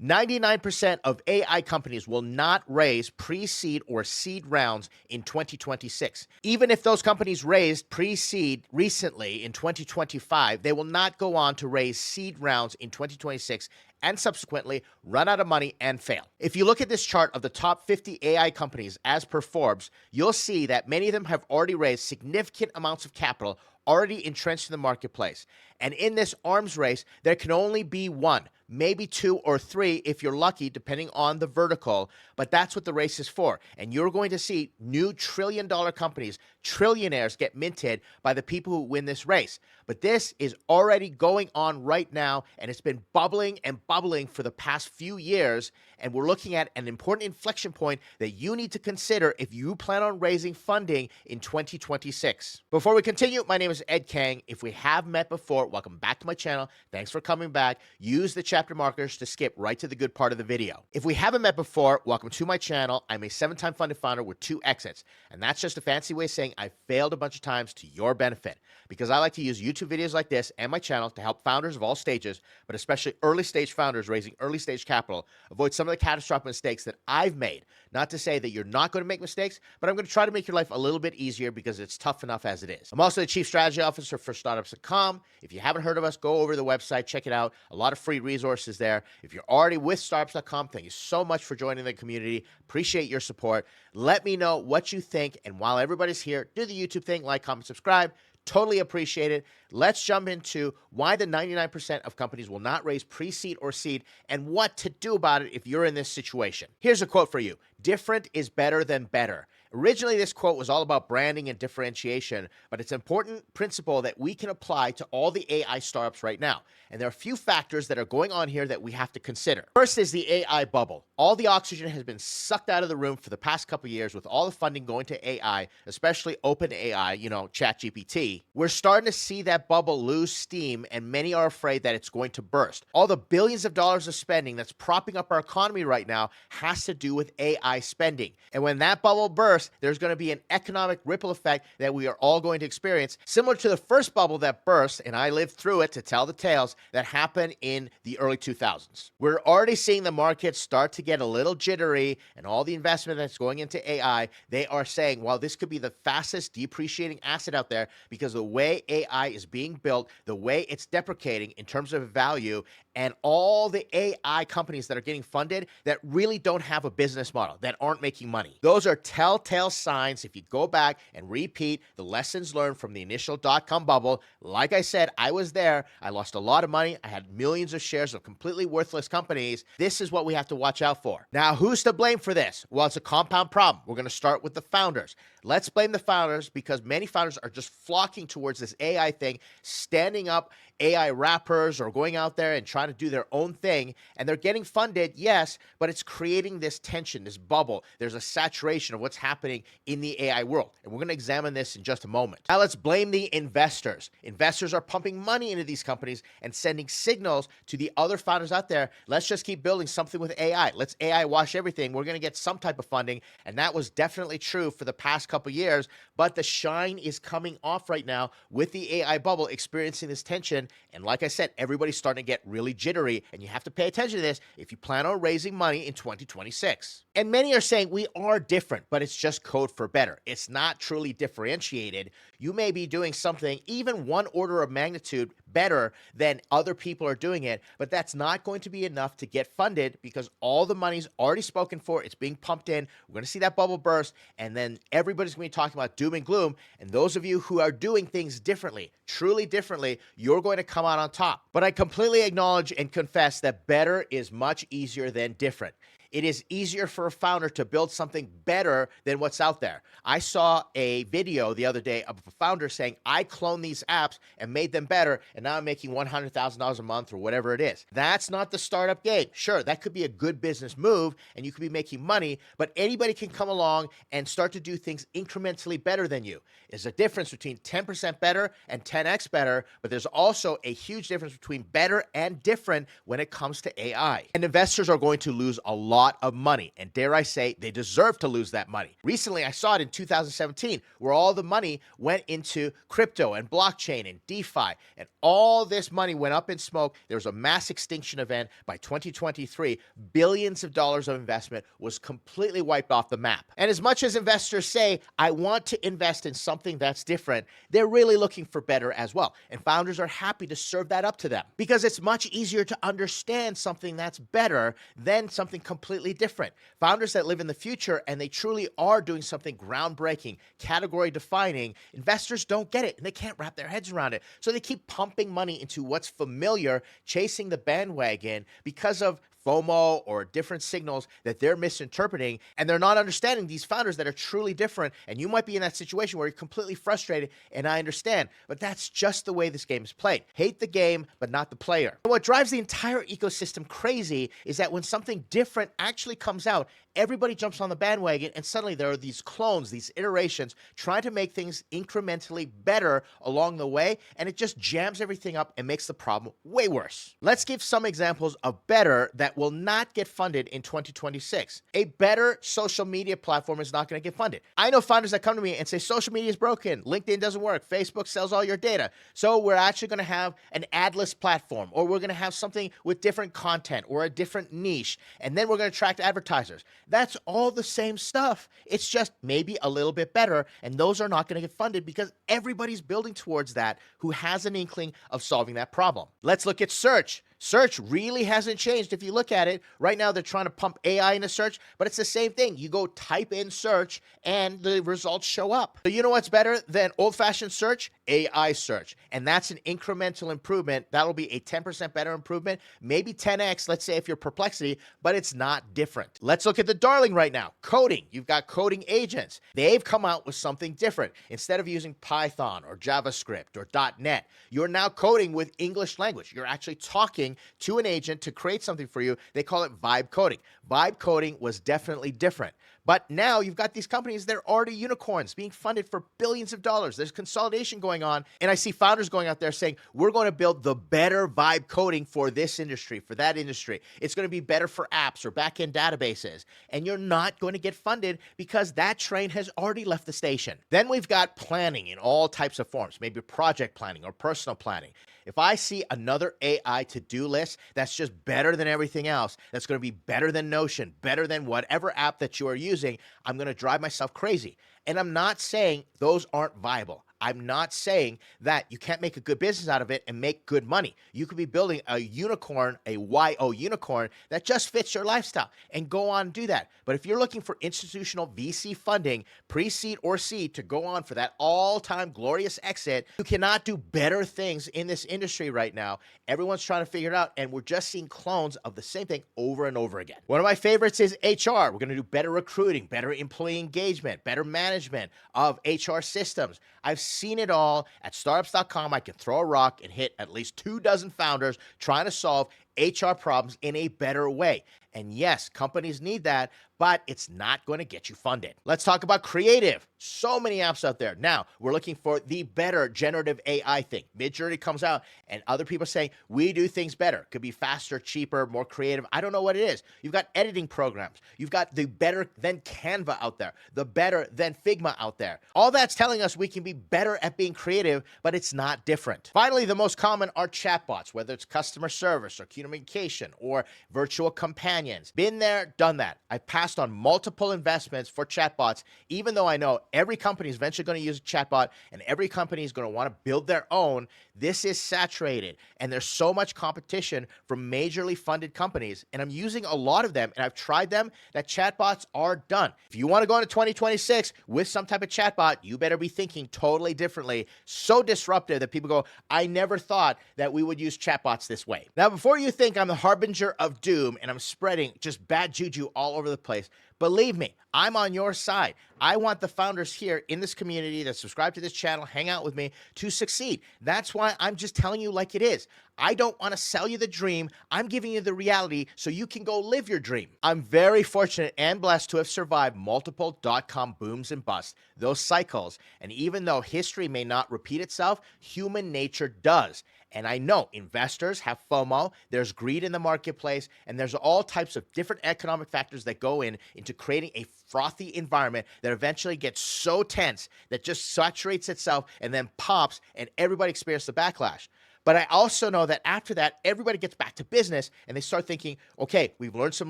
99% of AI companies will not raise pre-seed or seed rounds in 2026. Even if those companies raised pre-seed recently in 2025, they will not go on to raise seed rounds in 2026 and subsequently run out of money and fail. If you look at this chart of the top 50 AI companies as per Forbes, you'll see that many of them have already raised significant amounts of capital already entrenched in the marketplace. And in this arms race, there can only be one, maybe two or three if you're lucky, depending on the vertical. But that's what the race is for. And you're going to see new trillion-dollar companies, trillionaires get minted by the people who win this race. But this is already going on right now, and it's been bubbling and bubbling for the past few years. And we're looking at an important inflection point that you need to consider if you plan on raising funding in 2026. Before we continue, my name is Ed Kang. If we have met before, welcome back to my channel. Thanks for coming back. Use the chapter markers to skip right to the good part of the video. If we haven't met before, welcome to my channel. I'm a 7-time funded founder with 2 exits. And that's just a fancy way of saying I failed a bunch of times to your benefit, because I like to use YouTube videos like this and my channel to help founders of all stages, but especially early stage founders raising early stage capital, avoid some of the catastrophic mistakes that I've made. Not to say that you're not going to make mistakes, but I'm going to try to make your life a little bit easier because it's tough enough as it is. I'm also the Chief Strategy Officer for Startups.com. If you haven't heard of us, go over to the website, check it out. A lot of free resources there. If you're already with Startups.com, thank you so much for joining the community. Appreciate your support. Let me know what you think. And while everybody's here, do the YouTube thing, like, comment, subscribe. Totally appreciate it. Let's jump into why the 99% of companies will not raise pre-seed or seed and what to do about it if you're in this situation. Here's a quote for you. Different is better than better. Originally, this quote was all about branding and differentiation, but it's an important principle that we can apply to all the AI startups right now. And there are a few factors that are going on here that we have to consider. First is the AI bubble. All the oxygen has been sucked out of the room for the past couple of years with all the funding going to AI, especially OpenAI, ChatGPT. We're starting to see that bubble lose steam, and many are afraid that it's going to burst. All the billions of dollars of spending that's propping up our economy right now has to do with AI spending. And when that bubble bursts, there's going to be an economic ripple effect that we are all going to experience, similar to the first bubble that burst, and I lived through it to tell the tales, that happened in the early 2000s. We're already seeing the market start to get a little jittery, and all the investment that's going into AI, they are saying, well, this could be the fastest depreciating asset out there because the way AI is being built, the way it's deprecating in terms of value, and all the AI companies that are getting funded that really don't have a business model, that aren't making money. Those are telltale signs if you go back and repeat the lessons learned from the initial dot-com bubble. Like I said, I was there. I lost a lot of money. I had millions of shares of completely worthless companies. This is what we have to watch out for. Now, who's to blame for this? Well, it's a compound problem. We're going to start with the founders. Let's blame the founders because many founders are just flocking towards this AI thing, standing up AI wrappers or going out there and trying to do their own thing. And they're getting funded, yes, but it's creating this tension, this bubble. There's a saturation of what's happening in the AI world. And we're going to examine this in just a moment. Now let's blame the investors. Investors are pumping money into these companies and sending signals to the other founders out there. Let's just keep building something with AI. Let's AI wash everything. We're going to get some type of funding. And that was definitely true for the past couple years. But the shine is coming off right now with the AI bubble experiencing this tension. And like I said, everybody's starting to get really jittery. And you have to pay attention to this if you plan on raising money in 2026. And many are saying we are different, but it's just code for better. It's not truly differentiated. You may be doing something even one order of magnitude better than other people are doing it, but that's not going to be enough to get funded because all the money's already spoken for. It's being pumped in. We're going to see that bubble burst, and then everybody's going to be talking about doom and gloom. And those of you who are doing things differently, truly differently, you're going to come out on top. But I completely acknowledge and confess that better is much easier than different. It is easier for a founder to build something better than what's out there. I saw a video the other day of a founder saying, I cloned these apps and made them better, and now I'm making $100,000 a month or whatever it is. That's not the startup game. Sure, that could be a good business move, and you could be making money, but anybody can come along and start to do things incrementally better than you. There's a difference between 10% better and 10x better, but there's also a huge difference between better and different when it comes to AI. And investors are going to lose a lot lot of money. And dare I say, they deserve to lose that money. Recently, I saw it in 2017, where all the money went into crypto and blockchain and DeFi, and all this money went up in smoke. There was a mass extinction event. By 2023, billions of dollars of investment was completely wiped off the map. And as much as investors say, I want to invest in something that's different, they're really looking for better as well. And founders are happy to serve that up to them because it's much easier to understand something that's better than something completely different. Founders that live in the future and they truly are doing something groundbreaking, category defining, investors don't get it and they can't wrap their heads around it. So they keep pumping money into what's familiar, chasing the bandwagon because of FOMO or different signals that they're misinterpreting, and they're not understanding these founders that are truly different. And you might be in that situation where you're completely frustrated, and I understand, but that's just the way this game is played. Hate the game, but not the player. And what drives the entire ecosystem crazy is that when something different actually comes out, everybody jumps on the bandwagon, and suddenly there are these clones, these iterations, trying to make things incrementally better along the way, and it just jams everything up and makes the problem way worse. Let's give some examples of better that will not get funded in 2026. A better social media platform is not going to get funded. I know founders that come to me and say, social media is broken, LinkedIn doesn't work, Facebook sells all your data, so we're actually going to have an adless platform, or we're going to have something with different content or a different niche, and then we're going to attract advertisers. That's all the same stuff. It's just maybe a little bit better, and those are not going to get funded because everybody's building towards that who has an inkling of solving that problem. Let's look at search. Search really hasn't changed. If you look at it, right now they're trying to pump AI into search, but it's the same thing. You go type in search and the results show up. So you know what's better than old-fashioned search? AI search. And that's an incremental improvement. That'll be a 10% better improvement, maybe 10x, let's say if you're Perplexity, but it's not different. Let's look at the darling right now, coding. You've got coding agents. They've come out with something different. Instead of using Python or JavaScript or .NET, you're now coding with English language. You're actually talking to an agent to create something for you. They call it vibe coding. Vibe coding was definitely different. But now you've got these companies that are already unicorns being funded for billions of dollars. There's consolidation going on. And I see founders going out there saying, we're going to build the better vibe coding for this industry, for that industry. It's going to be better for apps or backend databases. And you're not going to get funded because that train has already left the station. Then we've got planning in all types of forms, maybe project planning or personal planning. If I see another AI to-do list that's just better than everything else, that's going to be better than Notion, better than whatever app that you are using, I'm going to drive myself crazy. And I'm not saying those aren't viable. I'm not saying that you can't make a good business out of it and make good money. You could be building a unicorn, a YO unicorn that just fits your lifestyle and go on and do that. But if you're looking for institutional VC funding, pre-seed or seed to go on for that all-time glorious exit, you cannot do better things in this industry right now. Everyone's trying to figure it out, and we're just seeing clones of the same thing over and over again. One of my favorites is HR. We're going to do better recruiting, better employee engagement, better management of HR systems. I've seen it all at startups.com. I can throw a rock and hit at least 24 founders trying to solve HR problems in a better way. And yes, companies need that, but it's not going to get you funded. Let's talk about creative. So many apps out there. Now, we're looking for the better generative AI thing. Midjourney comes out, and other people saying, we do things better. Could be faster, cheaper, more creative. I don't know what it is. You've got editing programs. You've got the better than Canva out there, the better than Figma out there. All that's telling us we can be better at being creative, but it's not different. Finally, the most common are chatbots, whether it's customer service or communication or virtual companions. Been there, done that. I've passed on multiple investments for chatbots, even though I know every company is eventually going to use a chatbot and every company is going to want to build their own. This is saturated, and there's so much competition from majorly funded companies, and I'm using a lot of them, and I've tried them, that chatbots are done. If you want to go into 2026 with some type of chatbot, you better be thinking totally differently. So disruptive that people go, I never thought that we would use chatbots this way. Now, before you think I'm the harbinger of doom and I'm spreading just bad juju all over the place, believe me, I'm on your side. I want the founders here in this community that subscribe to this channel, hang out with me, to succeed. That's why I'm just telling you like it is. I don't want to sell you the dream. I'm giving you the reality so you can go live your dream. I'm very fortunate and blessed to have survived multiple dot-com booms and busts, those cycles. And even though history may not repeat itself, human nature does. And I know investors have FOMO, there's greed in the marketplace, and there's all types of different economic factors that go into creating a frothy environment that eventually gets so tense that just saturates itself and then pops, and everybody experiences the backlash. But I also know that after that, everybody gets back to business and they start thinking, okay, we've learned some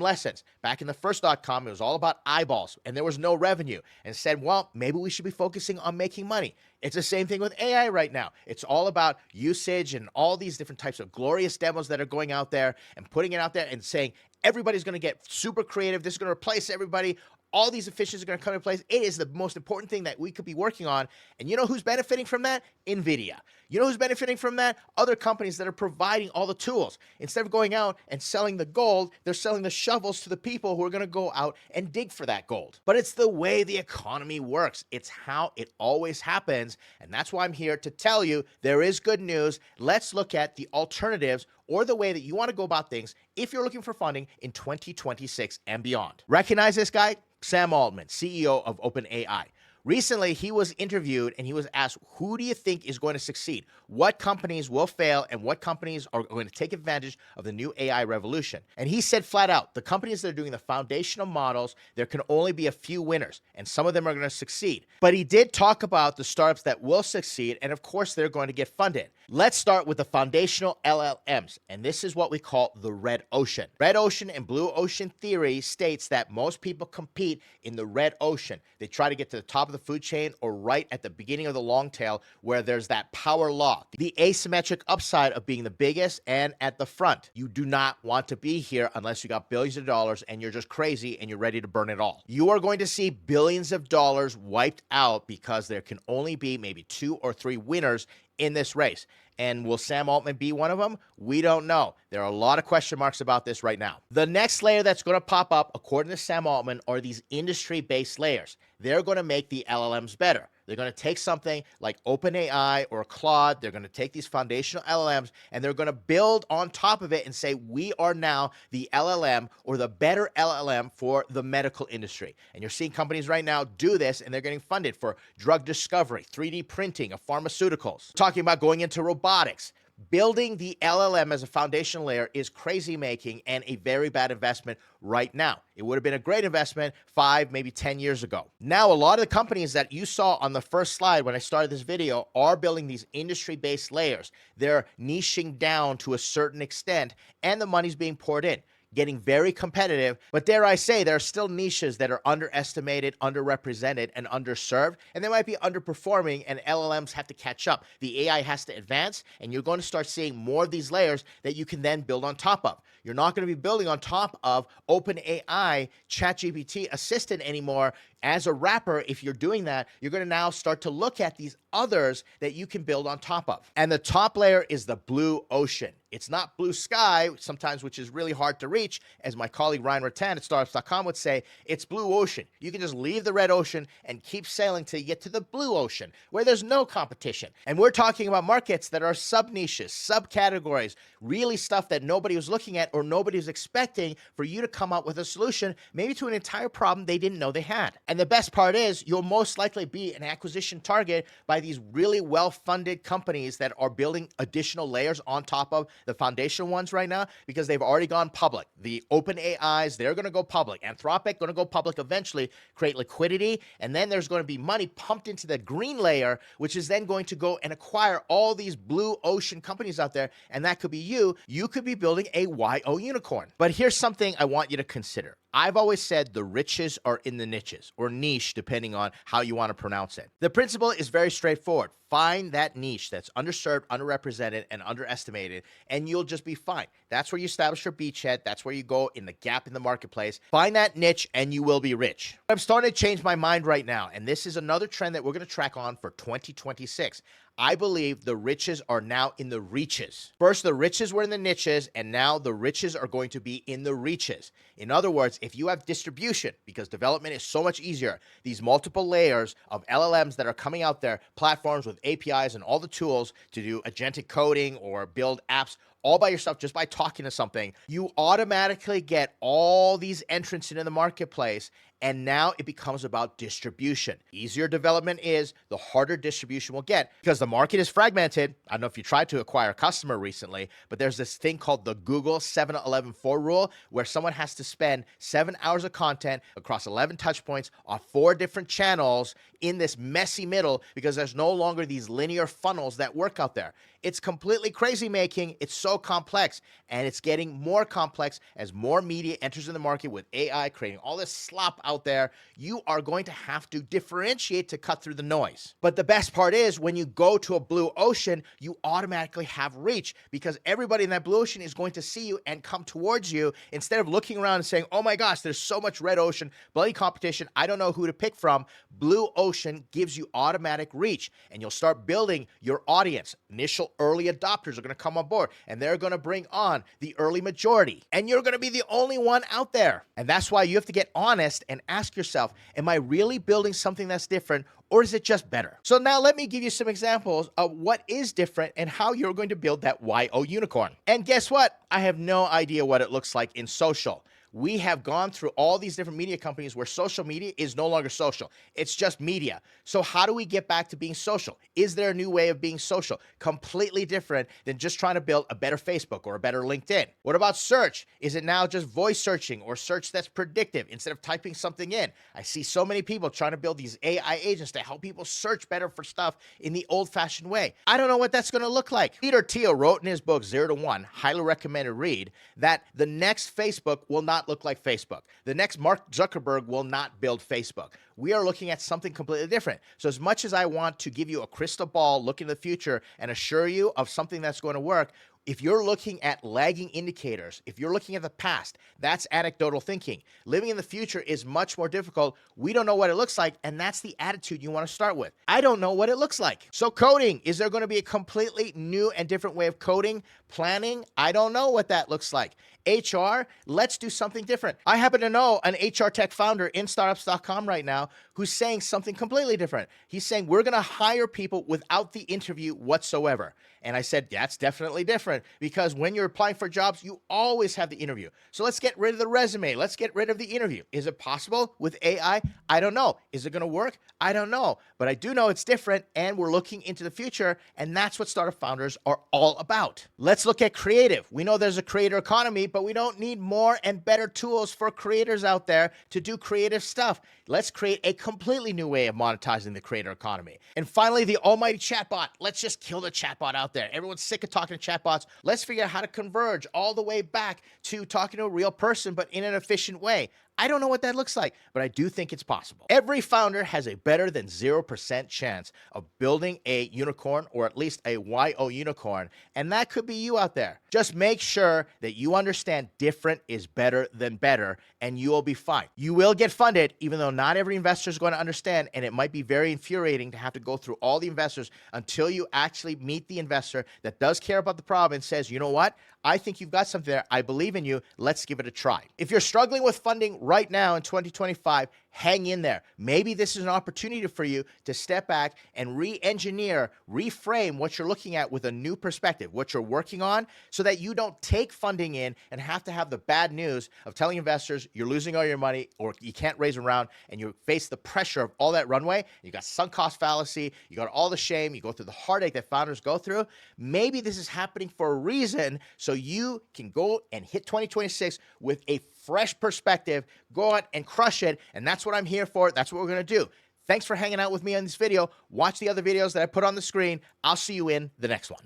lessons. Back in the first .com, it was all about eyeballs and there was no revenue, and said, well, maybe we should be focusing on making money. It's the same thing with AI right now. It's all about usage and all these different types of glorious demos that are going out there and putting it out there and saying, everybody's going to get super creative. This is going to replace everybody. All these efficiencies are going to come into place. It is the most important thing that we could be working on. And you know who's benefiting from that? NVIDIA. You know who's benefiting from that? Other companies that are providing all the tools. Instead of going out and selling the gold, they're selling the shovels to the people who are going to go out and dig for that gold. But it's the way the economy works. It's how it always happens. And that's why I'm here to tell you there is good news. Let's look at the alternatives or the way that you want to go about things if you're looking for funding in 2026 and beyond. Recognize this guy? Sam Altman, CEO of OpenAI. Recently, he was interviewed and he was asked, who do you think is going to succeed? What companies will fail and what companies are going to take advantage of the new AI revolution? And he said flat out, the companies that are doing the foundational models, there can only be a few winners and some of them are going to succeed. But he did talk about the startups that will succeed, and of course, they're going to get funded. Let's start with the foundational LLMs, and this is what we call the red ocean. Red ocean and blue ocean theory states that most people compete in the red ocean. They try to get to the top of the food chain or right at the beginning of the long tail where there's that power law, the asymmetric upside of being the biggest and at the front. You do not want to be here unless you got billions of dollars and you're just crazy and you're ready to burn it all. You are going to see billions of dollars wiped out because there can only be maybe 2 or 3 winners in this race. And will Sam Altman be one of them? We don't know. There are a lot of question marks about this right now. The next layer that's going to pop up, according to Sam Altman, are these industry-based layers. They're going to make the LLMs better. They're going to take something like OpenAI or Claude. They're going to take these foundational LLMs and they're going to build on top of it and say, we are now the LLM or the better LLM for the medical industry. And you're seeing companies right now do this, and they're getting funded for drug discovery, 3D printing of pharmaceuticals. Talking about going into robotics. Building the LLM as a foundation layer is crazy making and a very bad investment right now. It would have been a great investment 5, maybe 10 years ago. Now, a lot of the companies that you saw on the first slide when I started this video are building these industry-based layers. They're niching down to a certain extent, and the money's being poured in, getting very competitive. But dare I say, there are still niches that are underestimated, underrepresented, and underserved, and they might be underperforming, and LLMs have to catch up. The AI has to advance, and you're going to start seeing more of these layers that you can then build on top of. You're not going to be building on top of OpenAI, ChatGPT Assistant anymore. As a wrapper, if you're doing that, you're going to now start to look at these others that you can build on top of. And the top layer is the blue ocean. It's not blue sky, sometimes, which is really hard to reach. As my colleague Ryan Rattan at Startups.com would say, it's blue ocean. You can just leave the red ocean and keep sailing till you get to the blue ocean, where there's no competition. And we're talking about markets that are sub-niches, subcategories, really stuff that nobody was looking at or nobody was expecting for you to come up with a solution, maybe to an entire problem they didn't know they had. And the best part is you'll most likely be an acquisition target by these really well-funded companies that are building additional layers on top of the foundational ones right now, because they've already gone public. The OpenAIs, they're going to go public. Anthropic going to go public eventually, create liquidity, and then there's going to be money pumped into the green layer, which is then going to go and acquire all these blue ocean companies out there, and that could be you. You could be building a YO unicorn. But here's something I want you to consider. I've always said the riches are in the niches, or niche, depending on how you want to pronounce it. The principle is very straightforward. Find that niche that's underserved, underrepresented, and underestimated, and you'll just be fine. That's where you establish your beachhead. That's where you go in the gap in the marketplace. Find that niche, and you will be rich. I'm starting to change my mind right now, and this is another trend that we're going to track on for 2026. I believe the riches are now in the reaches. First, the riches were in the niches, and now the riches are going to be in the reaches. In other words, if you have distribution, because development is so much easier, these multiple layers of LLMs that are coming out there, platforms with APIs and all the tools to do agentic coding or build apps all by yourself just by talking to something, you automatically get all these entrants into the marketplace. And now it becomes about distribution. The easier development is, the harder distribution will get because the market is fragmented. I don't know if you tried to acquire a customer recently, but there's this thing called the Google 7-11-4 rule where someone has to spend 7 hours of content across 11 touch points on 4 different channels in this messy middle because there's no longer these linear funnels that work out there. It's completely crazy making. It's so complex, and it's getting more complex as more media enters in the market with AI creating all this slop out there. You are going to have to differentiate to cut through the noise. But the best part is when you go to a blue ocean, you automatically have reach because everybody in that blue ocean is going to see you and come towards you instead of looking around and saying, oh my gosh, there's so much red ocean, bloody competition, I don't know who to pick from. Blue ocean gives you automatic reach, and you'll start building your audience. Initial early adopters are going to come on board, and they're going to bring on the early majority, and you're going to be the only one out there. And that's why you have to get honest and ask yourself, am I really building something that's different, or is it just better? So now let me give you some examples of what is different and how you're going to build that YO unicorn. And guess what? I have no idea what it looks like in social. We have gone through all these different media companies where social media is no longer social. It's just media. So how do we get back to being social? Is there a new way of being social? Completely different than just trying to build a better Facebook or a better LinkedIn. What about search? Is it now just voice searching or search that's predictive instead of typing something in? I see so many people trying to build these AI agents to help people search better for stuff in the old-fashioned way. I don't know what that's going to look like. Peter Thiel wrote in his book 0 to 1, highly recommended read, that the next Facebook will not look like Facebook. The next Mark Zuckerberg will not build Facebook. We are looking at something completely different. So as much as I want to give you a crystal ball, look into the future and assure you of something that's going to work, if you're looking at lagging indicators, if you're looking at the past, that's anecdotal thinking. Living in the future is much more difficult. We don't know what it looks like, and that's the attitude you want to start with. I don't know what it looks like. So coding, is there going to be a completely new and different way of coding? Planning, I don't know what that looks like. HR, let's do something different. I happen to know an HR tech founder in startups.com right now who's saying something completely different. He's saying we're going to hire people without the interview whatsoever. And I said, that's definitely different because when you're applying for jobs, you always have the interview. So let's get rid of the resume. Let's get rid of the interview. Is it possible with AI? I don't know. Is it going to work? I don't know. But I do know it's different, and we're looking into the future, and that's what startup founders are all about. Let's look at creative. We know there's a creator economy, but we don't need more and better tools for creators out there to do creative stuff. Let's create a completely new way of monetizing the creator economy. And finally, the almighty chatbot. Let's just kill the chatbot out there. Everyone's sick of talking to chatbots. Let's figure out how to converge all the way back to talking to a real person, but in an efficient way. I don't know what that looks like, but I do think it's possible. Every founder has a better than 0% chance of building a unicorn, or at least a YO unicorn, and that could be you out there. Just make sure that you understand different is better than better, and you will be fine. You will get funded, even though not every investor is going to understand, and it might be very infuriating to have to go through all the investors until you actually meet the investor that does care about the problem and says, you know what? I think you've got something there. I believe in you. Let's give it a try. If you're struggling with funding right now in 2025, hang in there. Maybe this is an opportunity for you to step back and re-engineer, reframe what you're looking at with a new perspective, what you're working on, so that you don't take funding in and have to have the bad news of telling investors you're losing all your money or you can't raise a round, and you face the pressure of all that runway. You got sunk cost fallacy. You got all the shame. You go through the heartache that founders go through. Maybe this is happening for a reason, so you can go and hit 2026 with a fresh perspective, go out and crush it. And that's what I'm here for. That's what we're going to do. Thanks for hanging out with me on this video. Watch the other videos that I put on the screen. I'll see you in the next one.